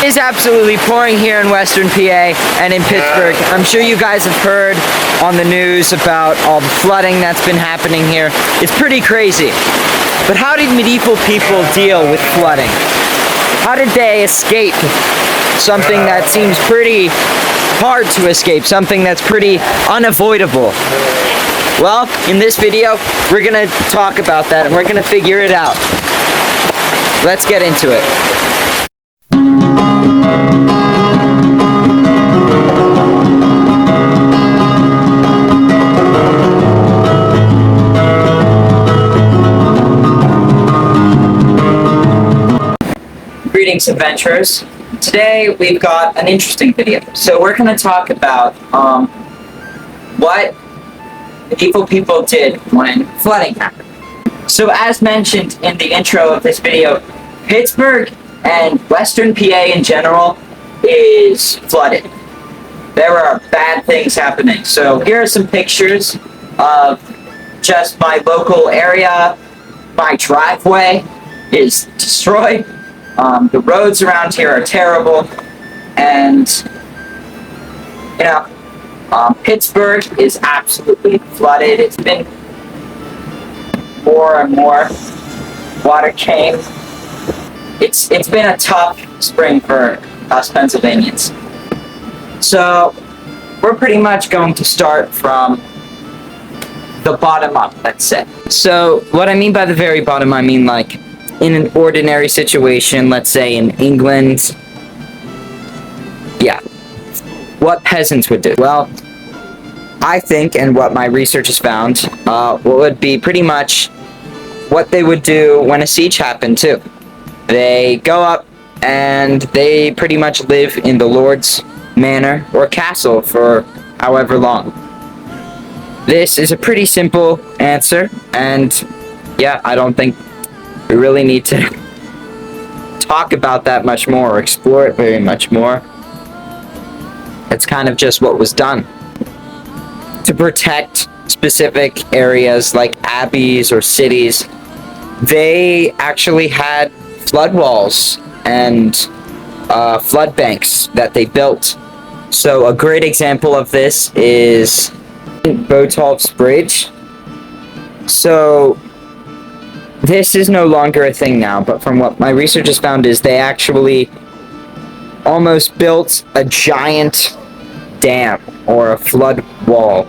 is absolutely pouring here in Western PA and in Pittsburgh. I'm sure you guys have heard on the news about all the flooding that's been happening here. It's pretty crazy. But how did medieval people deal with flooding? How did they escape something that seems pretty hard to escape, something that's pretty unavoidable? Well, in this video, we're gonna talk about that and we're gonna figure it out. Let's get into it. Greetings, adventurers. Today we've got an interesting video. So we're going to talk about what medieval people did when flooding happened. So as mentioned in the intro of this video, Pittsburgh and Western PA in general is flooded. There are bad things happening. So here are some pictures of just my local area. My driveway is destroyed. The roads around here are terrible, and you know, Pittsburgh is absolutely flooded. It's been more and more water came. It's been a tough spring for us Pennsylvanians. So we're pretty much going to start from the bottom up, let's say. So what I mean by the very bottom, I mean like in an ordinary situation, let's say in England, yeah, what peasants would do. Well, I think, and what my research has found, would be pretty much what they would do when a siege happened too. They go up and they pretty much live in the Lord's manor or castle for however long. This is a pretty simple answer, and yeah, I don't think we really need to talk about that much more or explore it very much more. It's kind of just what was done to protect specific areas like abbeys or cities. They actually had flood walls and flood banks that they built. So a great example of this is Botolph's Bridge. So this is no longer a thing now, but from what my research has found is they actually almost built a giant dam or a flood wall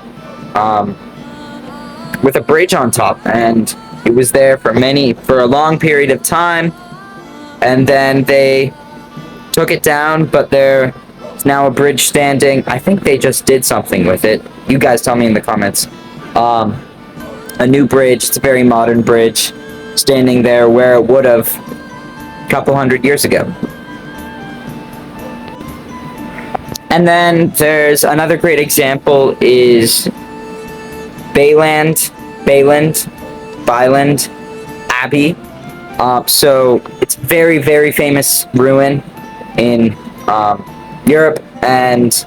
with a bridge on top, and it was there for a long period of time, and then they took it down, but there's now a bridge standing. I think they just did something with it. You guys tell me in the comments. A new bridge. It's a very modern bridge standing there where it would have a couple hundred years ago. And then there's another great example is Bayland Abbey. So it's very, very famous ruin in Europe, and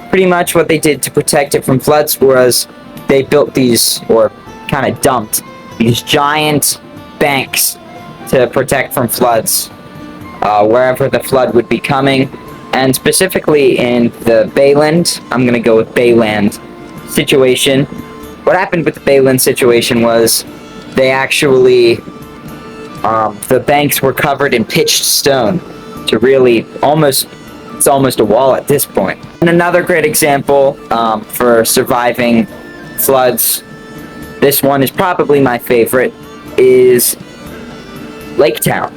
pretty much what they did to protect it from floods was they built these, or kind of dumped these giant banks to protect from floods wherever the flood would be coming. And specifically in the Bayland, I'm going to go with Bayland situation. What happened with the Bayland situation was they actually, the banks were covered in pitched stone to really it's almost a wall at this point. And another great example for surviving floods, this one is probably my favorite, is Lake Town.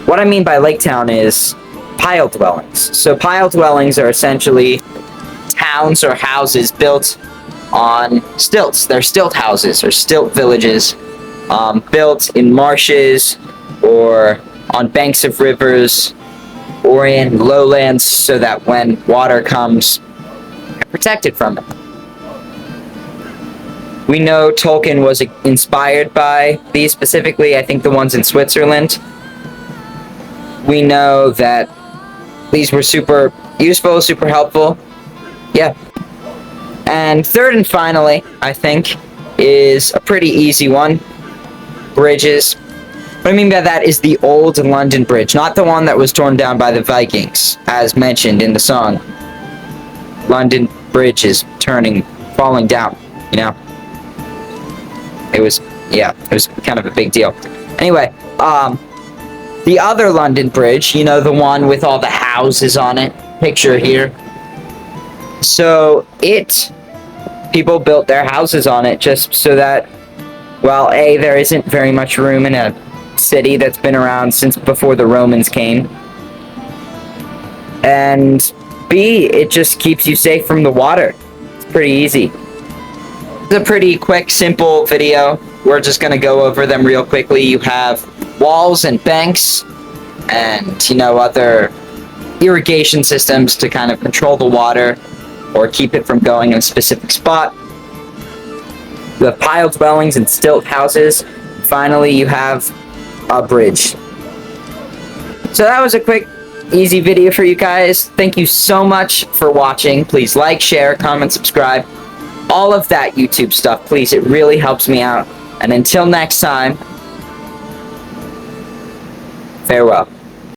What I mean by Lake Town is pile dwellings. So pile dwellings are essentially towns or houses built on stilts. They're stilt houses or stilt villages built in marshes or on banks of rivers or in lowlands, so that when water comes, you're protected from it. We know Tolkien was inspired by these, specifically, I think the ones in Switzerland. We know that these were super useful, super helpful. Yeah. And third and finally, I think, is a pretty easy one. Bridges. What I mean by that is the old London Bridge, not the one that was torn down by the Vikings, as mentioned in the song. London Bridge is falling down, you know? It was kind of a big deal. Anyway, the other London Bridge, you know, the one with all the houses on it, picture here. So people built their houses on it just so that, well, A, there isn't very much room in a city that's been around since before the Romans came. And B, it just keeps you safe from the water. It's pretty easy. It's a pretty quick, simple video. We're just gonna go over them real quickly. You have walls and banks and, you know, other irrigation systems to kind of control the water or keep it from going in a specific spot. You have pile dwellings and stilt houses. Finally, you have a bridge. So that was a quick, easy video for you guys. Thank you so much for watching. Please like, share, comment, subscribe. All of that YouTube stuff, please. It really helps me out. And until next time, farewell.